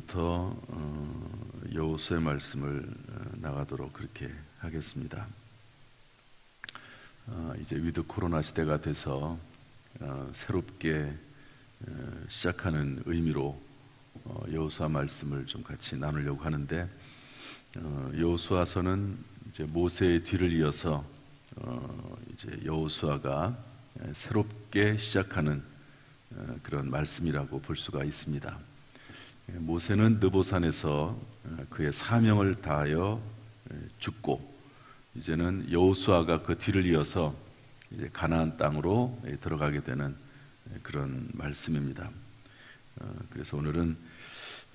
오늘부터 여호수아의 말씀을 나가도록 그렇게 하겠습니다. 이제 위드 코로나 시대가 돼서 새롭게 시작하는 의미로 여호수아 말씀을 좀 같이 나누려고 하는데, 여호수아서는 이제 모세의 뒤를 이어서 이제 여호수아가 새롭게 시작하는 그런 말씀이라고 볼 수가 있습니다. 모세는 느보산에서 그의 사명을 다하여 죽고, 이제는 여호수아가 그 뒤를 이어서 이제 가나안 땅으로 들어가게 되는 그런 말씀입니다. 그래서 오늘은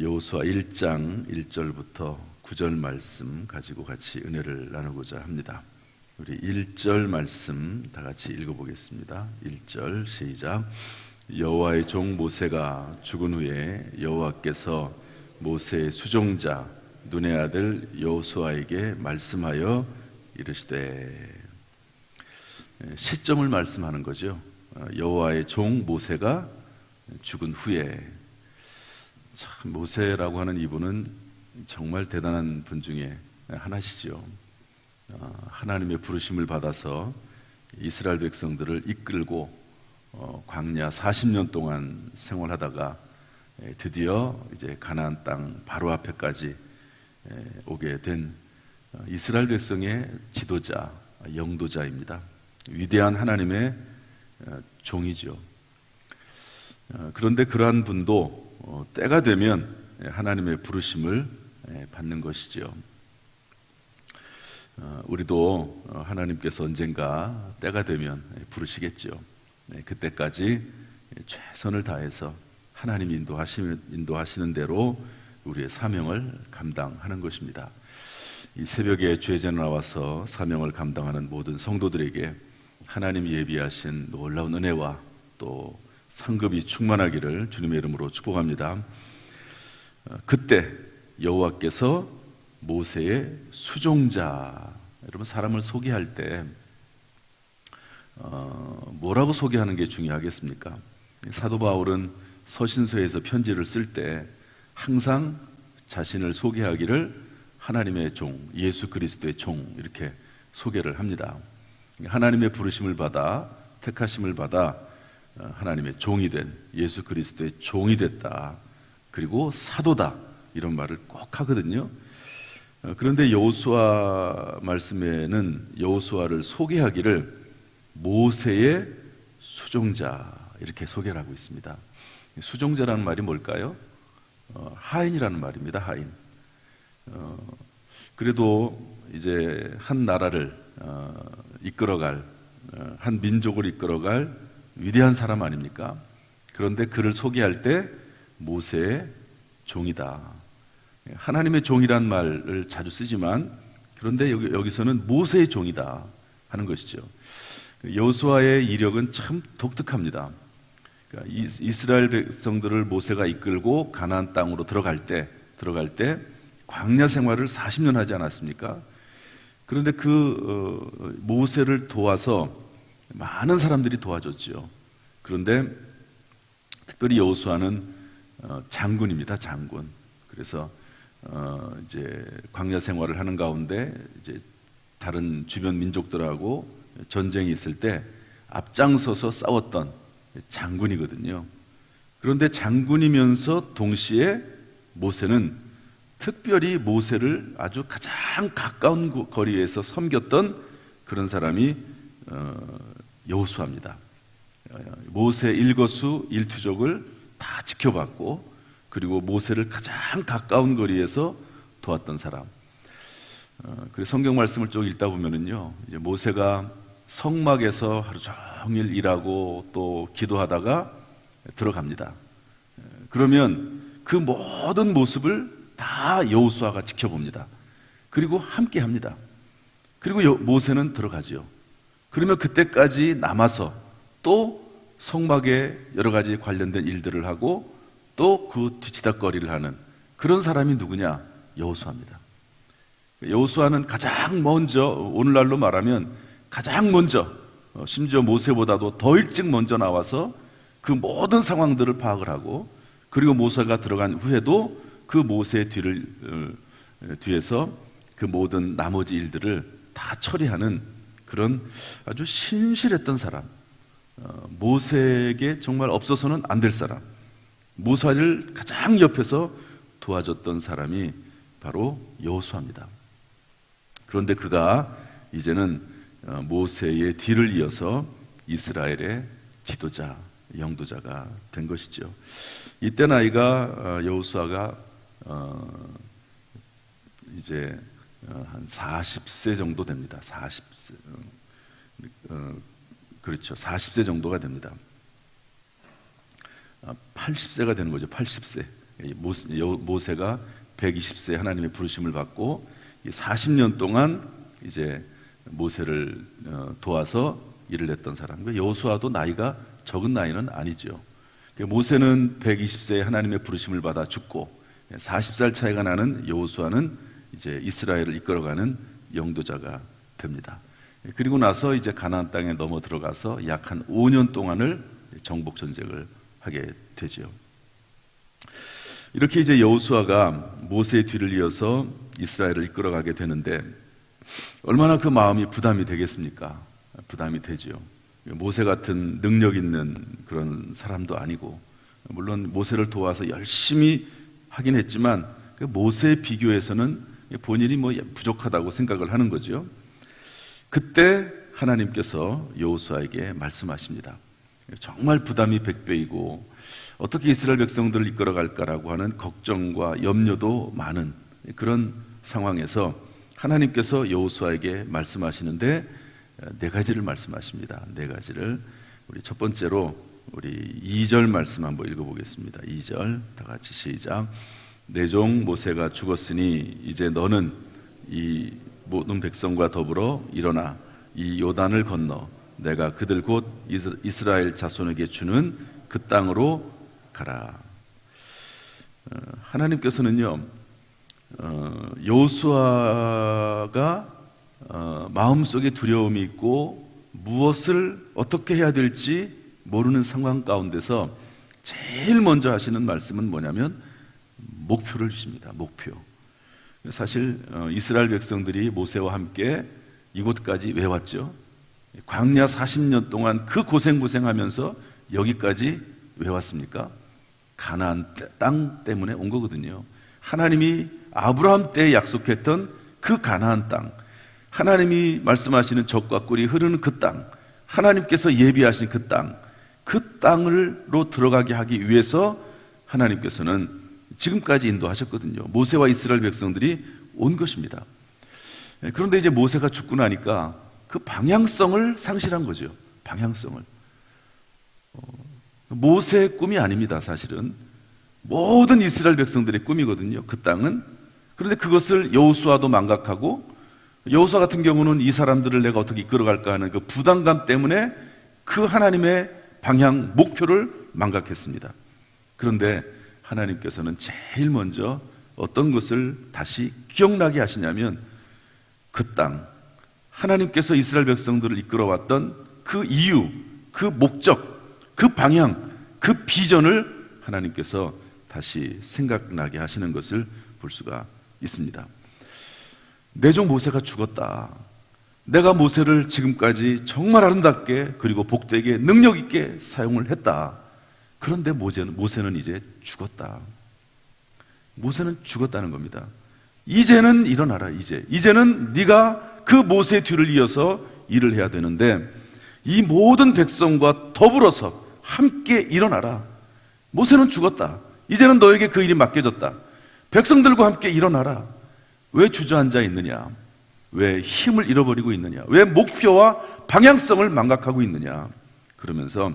여호수아 1장 1절부터 9절 말씀 가지고 같이 은혜를 나누고자 합니다. 우리 1절 말씀 다 같이 읽어보겠습니다. 1절 시작. 여호와의 종 모세가 죽은 후에 여호와께서 모세의 수종자 눈의 아들 여호수아에게 말씀하여 이르시되, 시점을 말씀하는 거죠. 여호와의 종 모세가 죽은 후에. 참, 모세라고 하는 이분은 정말 대단한 분 중에 하나시죠. 하나님의 부르심을 받아서 이스라엘 백성들을 이끌고 광야 40년 동안 생활하다가 드디어 이제 가나안 땅 바로 앞에까지 오게 된 이스라엘 백성의 지도자, 영도자입니다. 위대한 하나님의 종이죠. 그런데 그러한 분도 때가 되면 하나님의 부르심을 받는 것이죠. 우리도 하나님께서 언젠가 때가 되면 부르시겠죠. 그때까지 최선을 다해서 하나님이 인도하시는 대로 우리의 사명을 감당하는 것입니다. 이 새벽에 죄전에 나와서 사명을 감당하는 모든 성도들에게 하나님이 예비하신 놀라운 은혜와 또 상급이 충만하기를 주님의 이름으로 축복합니다. 그때 여호와께서 모세의 수종자, 여러분 사람을 소개할 때 뭐라고 소개하는 게 중요하겠습니까? 사도 바울은 서신서에서 편지를 쓸 때 항상 자신을 소개하기를 하나님의 종, 예수 그리스도의 종 이렇게 소개를 합니다. 하나님의 부르심을 받아 택하심을 받아 하나님의 종이 된 예수 그리스도의 종이 됐다, 그리고 사도다, 이런 말을 꼭 하거든요. 그런데 여호수아 말씀에는 여호수아를 소개하기를 모세의 수종자 이렇게 소개를 하고 있습니다. 수종자라는 말이 뭘까요? 하인이라는 말입니다. 하인. 그래도 이제 한 나라를 이끌어갈, 한 민족을 이끌어갈 위대한 사람 아닙니까? 그런데 그를 소개할 때 모세의 종이다. 하나님의 종이란 말을 자주 쓰지만, 그런데 여기서는 모세의 종이다 하는 것이죠. 여호수아의 이력은 참 독특합니다. 그러니까 이스라엘 백성들을 모세가 이끌고 가나안 땅으로 들어갈 때 광야 생활을 40년 하지 않았습니까? 그런데 그 모세를 도와서 많은 사람들이 도와줬죠. 그런데 특별히 여호수아는 장군입니다. 장군. 그래서 이제 광야 생활을 하는 가운데 이제 다른 주변 민족들하고 전쟁이 있을 때 앞장서서 싸웠던 장군이거든요. 그런데 장군이면서 동시에 모세는 특별히 모세를 아주 가장 가까운 거리에서 섬겼던 그런 사람이 여호수아입니다. 모세 일거수 일투족을 다 지켜봤고, 그리고 모세를 가장 가까운 거리에서 도왔던 사람. 그래서 성경 말씀을 쭉 읽다 보면은요, 이제 모세가 성막에서 하루 종일 일하고 또 기도하다가 들어갑니다. 그러면 그 모든 모습을 다 여호수아가 지켜봅니다. 그리고 함께 합니다. 그리고 모세는 들어가죠. 그러면 그때까지 남아서 또 성막에 여러 가지 관련된 일들을 하고 또 그 뒤치다꺼리를 하는 그런 사람이 누구냐? 여호수아입니다. 여호수아는 가장 먼저, 오늘날로 말하면 가장 먼저, 심지어 모세보다도 더 일찍 먼저 나와서 그 모든 상황들을 파악을 하고, 그리고 모세가 들어간 후에도 그 모세의 뒤에서 그 모든 나머지 일들을 다 처리하는 그런 아주 신실했던 사람, 모세에게 정말 없어서는 안 될 사람, 모세를 가장 옆에서 도와줬던 사람이 바로 여호수아입니다. 그런데 그가 이제는 모세의 뒤를 이어서 이스라엘의 지도자, 영도자가 된 것이죠. 이때 나이가 여호수아가 이제 한 40세 정도 됩니다. 40세, 그렇죠. 40세 정도가 됩니다. 80세가 되는 거죠. 80세. 모세가 120세 하나님의 부르심을 받고 40년 동안 이제 모세를 도와서 일을 했던 사람. 여호수아도 나이가 적은 나이는 아니죠. 모세는 120세에 하나님의 부르심을 받아 죽고 40살 차이가 나는 여호수아는 이제 이스라엘을 이끌어가는 영도자가 됩니다. 그리고 나서 이제 가나안 땅에 넘어 들어가서 약 한 5년 동안을 정복 전쟁을 하게 되죠. 이렇게 이제 여호수아가 모세의 뒤를 이어서 이스라엘을 이끌어가게 되는데 얼마나 그 마음이 부담이 되겠습니까? 부담이 되죠. 모세 같은 능력 있는 그런 사람도 아니고, 물론 모세를 도와서 열심히 하긴 했지만 그 모세에 비교해서는 본인이 뭐 부족하다고 생각을 하는 거죠. 그때 하나님께서 여호수아에게 말씀하십니다. 정말 부담이 100배이고 어떻게 이스라엘 백성들을 이끌어갈까라고 하는 걱정과 염려도 많은 그런 상황에서 하나님께서 여호수아에게 말씀하시는데 네 가지를 말씀하십니다. 네 가지를 우리 첫 번째로 우리 2절 말씀 한번 읽어보겠습니다. 2절 다 같이 시작. 내 종 모세가 죽었으니 이제 너는 이 모든 백성과 더불어 일어나 이 요단을 건너 내가 그들 곧 이스라엘 자손에게 주는 그 땅으로 가라. 하나님께서는요 여호수아가 마음속에 두려움이 있고 무엇을 어떻게 해야 될지 모르는 상황 가운데서 제일 먼저 하시는 말씀은 뭐냐면 목표를 주십니다. 목표. 사실 이스라엘 백성들이 모세와 함께 이곳까지 왜 왔죠? 광야 40년 동안 그 고생하면서 여기까지 왜 왔습니까? 가나안 땅 때문에 온 거거든요. 하나님이 아브라함 때 약속했던 그 가나안 땅, 하나님이 말씀하시는 젖과 꿀이 흐르는 그 땅, 하나님께서 예비하신 그 땅, 그 땅으로 들어가게 하기 위해서 하나님께서는 지금까지 인도하셨거든요. 모세와 이스라엘 백성들이 온 것입니다. 그런데 이제 모세가 죽고 나니까 그 방향성을 상실한 거죠. 방향성을. 모세의 꿈이 아닙니다. 사실은 모든 이스라엘 백성들의 꿈이거든요. 그 땅은. 그런데 그것을 여호수아도 망각하고, 여호수아 같은 경우는 이 사람들을 내가 어떻게 이끌어갈까 하는 그 부담감 때문에 그 하나님의 방향, 목표를 망각했습니다. 그런데 하나님께서는 제일 먼저 어떤 것을 다시 기억나게 하시냐면 그 땅, 하나님께서 이스라엘 백성들을 이끌어왔던 그 이유, 그 목적, 그 방향, 그 비전을 하나님께서 다시 생각나게 하시는 것을 볼 수가 있습니다. 내 종 모세가 죽었다. 내가 모세를 지금까지 정말 아름답게 그리고 복되게 능력 있게 사용을 했다. 그런데 모세는 이제 죽었다. 모세는 죽었다는 겁니다. 이제는 일어나라. 이제는 네가 그 모세의 뒤를 이어서 일을 해야 되는데 이 모든 백성과 더불어서 함께 일어나라. 모세는 죽었다. 이제는 너에게 그 일이 맡겨졌다. 백성들과 함께 일어나라. 왜 주저앉아 있느냐? 왜 힘을 잃어버리고 있느냐? 왜 목표와 방향성을 망각하고 있느냐? 그러면서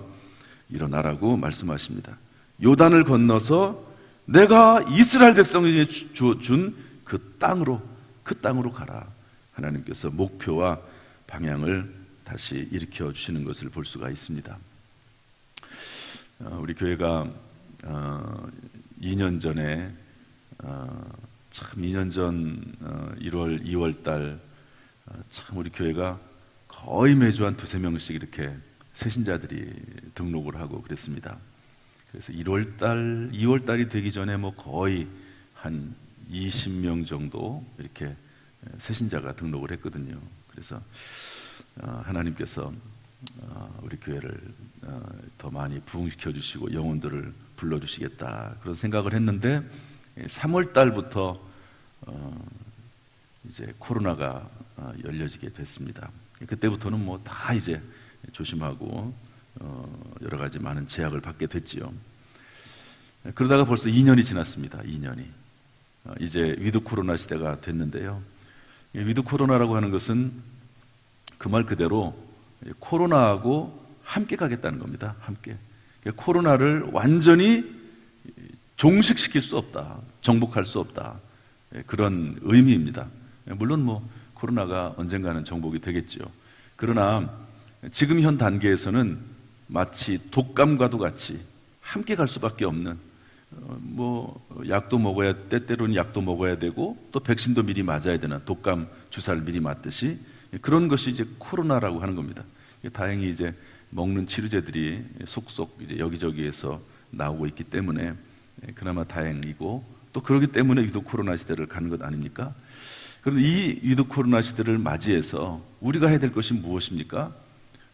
일어나라고 말씀하십니다. 요단을 건너서 내가 이스라엘 백성에게 준 그 땅으로 가라. 하나님께서 목표와 방향을 다시 일으켜 주시는 것을 볼 수가 있습니다. 우리 교회가 2년 전에 참 2년 전 1월, 2월 달 참 우리 교회가 거의 매주 한 2-3명씩 이렇게 새신자들이 등록을 하고 그랬습니다. 그래서 1월 달, 2월 달이 되기 전에 뭐 거의 한 20명 정도 이렇게 새신자가 등록을 했거든요. 그래서 하나님께서 우리 교회를 더 많이 부흥시켜 주시고 영혼들을 불러주시겠다 그런 생각을 했는데 3월 달부터 이제 코로나가 열려지게 됐습니다. 그때부터는 뭐 다 이제 조심하고 여러 가지 많은 제약을 받게 됐지요. 그러다가 벌써 2년이 지났습니다. 2년이 이제 위드 코로나 시대가 됐는데요. 위드 코로나라고 하는 것은 그 말 그대로 코로나하고 함께 가겠다는 겁니다. 함께. 코로나를 완전히 종식시킬 수 없다, 정복할 수 없다, 그런 의미입니다. 물론 뭐 코로나가 언젠가는 정복이 되겠죠. 그러나 지금 현 단계에서는 마치 독감과도 같이 함께 갈 수밖에 없는, 뭐 약도 먹어야, 때때로는 약도 먹어야 되고 또 백신도 미리 맞아야 되는, 독감 주사를 미리 맞듯이 그런 것이 이제 코로나라고 하는 겁니다. 다행히 이제 먹는 치료제들이 속속 이제 여기저기에서 나오고 있기 때문에 그나마 다행이고, 또 그렇기 때문에 위드 코로나 시대를 가는 것 아닙니까? 그런데 이 위드 코로나 시대를 맞이해서 우리가 해야 될 것이 무엇입니까?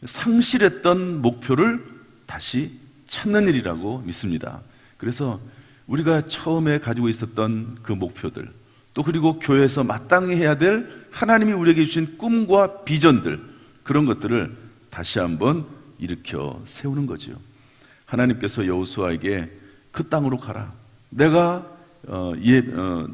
상실했던 목표를 다시 찾는 일이라고 믿습니다. 그래서 우리가 처음에 가지고 있었던 그 목표들, 또 그리고 교회에서 마땅히 해야 될 하나님이 우리에게 주신 꿈과 비전들, 그런 것들을 다시 한번 일으켜 세우는 거지요. 하나님께서 여호수아에게 그 땅으로 가라, 내가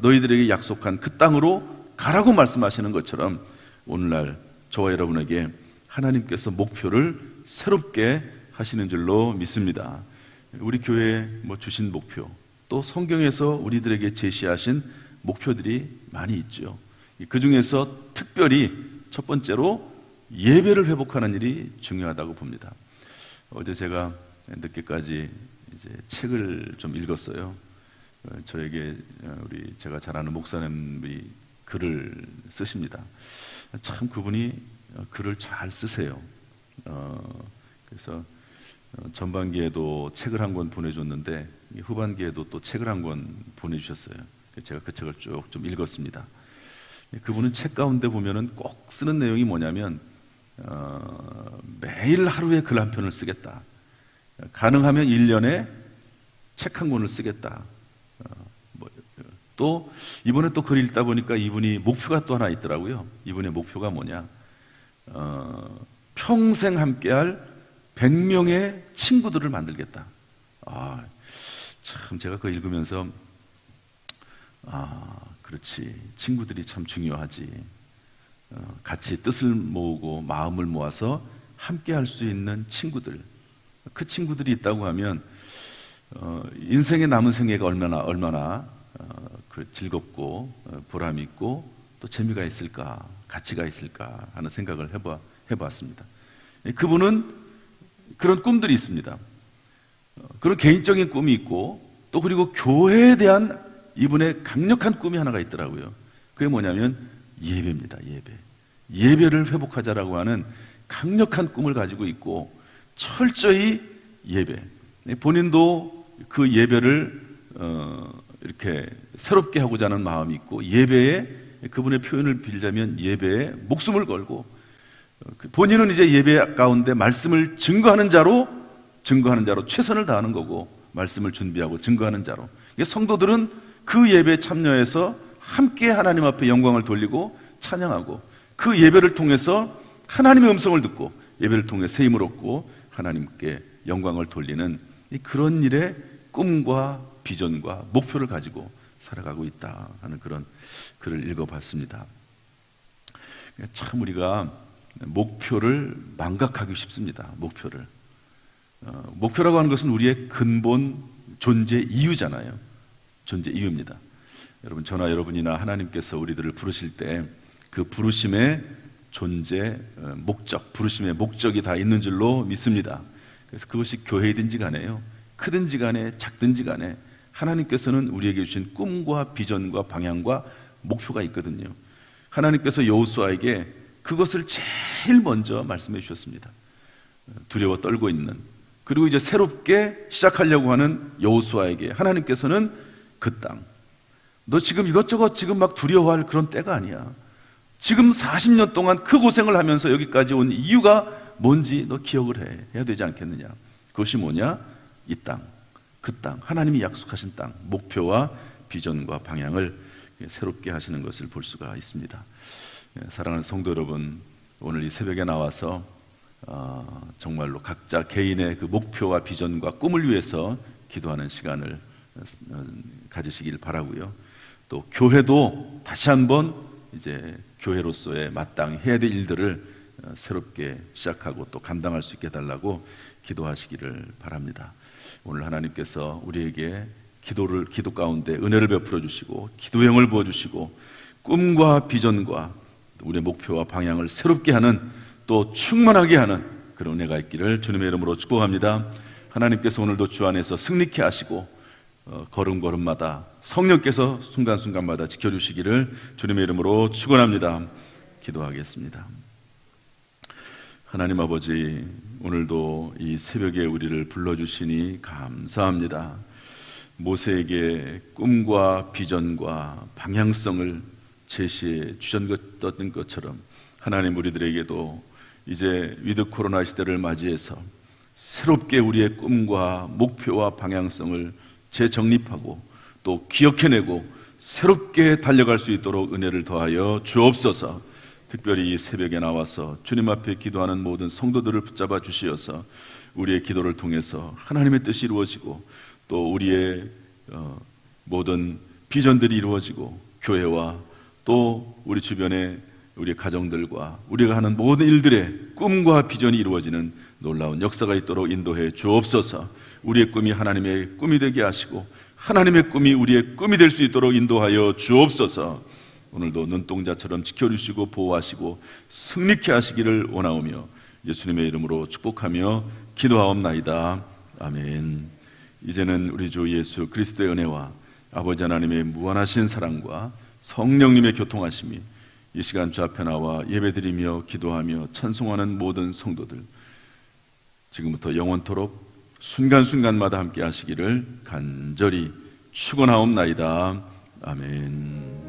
너희들에게 약속한 그 땅으로 가라고 말씀하시는 것처럼 오늘날 저와 여러분에게 하나님께서 목표를 새롭게 하시는 줄로 믿습니다. 우리 교회에 주신 목표, 또 성경에서 우리들에게 제시하신 목표들이 많이 있죠. 그 중에서 특별히 첫 번째로 예배를 회복하는 일이 중요하다고 봅니다. 어제 제가 늦게까지 이제 책을 좀 읽었어요. 저에게 제가 잘 아는 목사님이 글을 쓰십니다. 참 그분이 글을 잘 쓰세요. 그래서 전반기에도 책을 한 권 보내줬는데 후반기에도 또 책을 한 권 보내주셨어요. 제가 그 책을 쭉 좀 읽었습니다. 그분은 책 가운데 보면은 꼭 쓰는 내용이 뭐냐면 매일 하루에 글 한 편을 쓰겠다, 가능하면 1년에 책 한 권을 쓰겠다. 또 이번에 또 글 읽다 보니까 이분이 목표가 또 하나 있더라고요. 이분의 목표가 뭐냐, 평생 함께할 100명의 친구들을 만들겠다. 참 제가 그거 읽으면서 그렇지, 친구들이 참 중요하지. 같이 뜻을 모으고 마음을 모아서 함께할 수 있는 친구들, 그 친구들이 있다고 하면 인생의 남은 생애가 얼마나 즐겁고 보람 있고 또 재미가 있을까, 가치가 있을까 하는 생각을 해봤습니다. 그분은 그런 꿈들이 있습니다. 그런 개인적인 꿈이 있고, 또 그리고 교회에 대한 이분의 강력한 꿈이 하나가 있더라고요. 그게 뭐냐면 예배입니다. 예배를 회복하자라고 하는 강력한 꿈을 가지고 있고, 철저히 예배, 본인도 그 예배를 이렇게 새롭게 하고자 하는 마음이 있고, 예배에, 그분의 표현을 빌자면 예배에 목숨을 걸고, 본인은 이제 예배 가운데 말씀을 증거하는 자로 최선을 다하는 거고, 말씀을 준비하고 증거하는 자로, 성도들은 그 예배에 참여해서 함께 하나님 앞에 영광을 돌리고 찬양하고, 그 예배를 통해서 하나님의 음성을 듣고, 예배를 통해 새 힘을 얻고 하나님께 영광을 돌리는 그런 일에 꿈과 비전과 목표를 가지고 살아가고 있다 하는 그런 글을 읽어봤습니다. 참 우리가 목표를 망각하기 쉽습니다. 목표라고 하는 것은 우리의 근본 존재 이유잖아요. 존재 이유입니다. 여러분, 저나 여러분이나 하나님께서 우리들을 부르실 때 그 부르심의 존재, 목적, 부르심의 목적이 다 있는 줄로 믿습니다. 그래서 그것이 교회이든지 간에요, 크든지 간에 작든지 간에 하나님께서는 우리에게 주신 꿈과 비전과 방향과 목표가 있거든요. 하나님께서 여호수아에게 그것을 제일 먼저 말씀해 주셨습니다. 두려워 떨고 있는, 그리고 이제 새롭게 시작하려고 하는 여호수아에게 하나님께서는 그 땅, 너 지금 이것저것 지금 막 두려워할 그런 때가 아니야. 지금 40년 동안 그 고생을 하면서 여기까지 온 이유가 뭔지 너 기억을 해야 되지 않겠느냐. 그것이 뭐냐? 이 땅, 그 땅, 하나님이 약속하신 땅, 목표와 비전과 방향을 새롭게 하시는 것을 볼 수가 있습니다. 사랑하는 성도 여러분, 오늘 이 새벽에 나와서 정말로 각자 개인의 그 목표와 비전과 꿈을 위해서 기도하는 시간을 가지시길 바라고요. 또 교회도 다시 한번 이제 교회로서의 마땅히 해야 될 일들을 새롭게 시작하고 또 감당할 수 있게 해달라고 기도하시기를 바랍니다. 오늘 하나님께서 우리에게 기도 가운데 은혜를 베풀어 주시고 기도형을 부어주시고 꿈과 비전과 우리의 목표와 방향을 새롭게 하는 또 충만하게 하는 그런 은혜가 있기를 주님의 이름으로 축복합니다. 하나님께서 오늘도 주 안에서 승리케 하시고 걸음걸음마다 성령께서 순간순간마다 지켜주시기를 주님의 이름으로 축원합니다. 기도하겠습니다. 하나님 아버지, 오늘도 이 새벽에 우리를 불러주시니 감사합니다. 모세에게 꿈과 비전과 방향성을 제시해 주셨던 것처럼 하나님 우리들에게도 이제 위드 코로나 시대를 맞이해서 새롭게 우리의 꿈과 목표와 방향성을 재정립하고 또 기억해내고 새롭게 달려갈 수 있도록 은혜를 더하여 주옵소서. 특별히 이 새벽에 나와서 주님 앞에 기도하는 모든 성도들을 붙잡아 주시어서 우리의 기도를 통해서 하나님의 뜻이 이루어지고 또 우리의 모든 비전들이 이루어지고 교회와 또 우리 주변의 우리 가정들과 우리가 하는 모든 일들의 꿈과 비전이 이루어지는 놀라운 역사가 있도록 인도해 주옵소서. 우리의 꿈이 하나님의 꿈이 되게 하시고 하나님의 꿈이 우리의 꿈이 될 수 있도록 인도하여 주옵소서. 오늘도 눈동자처럼 지켜주시고 보호하시고 승리케 하시기를 원하오며 예수님의 이름으로 축복하며 기도하옵나이다. 아멘. 이제는 우리 주 예수 그리스도의 은혜와 아버지 하나님의 무한하신 사랑과 성령님의 교통하심이 이 시간 주 앞에 나와 예배드리며 기도하며 찬송하는 모든 성도들 지금부터 영원토록 순간순간마다 함께 하시기를 간절히 축원하옵나이다. 아멘.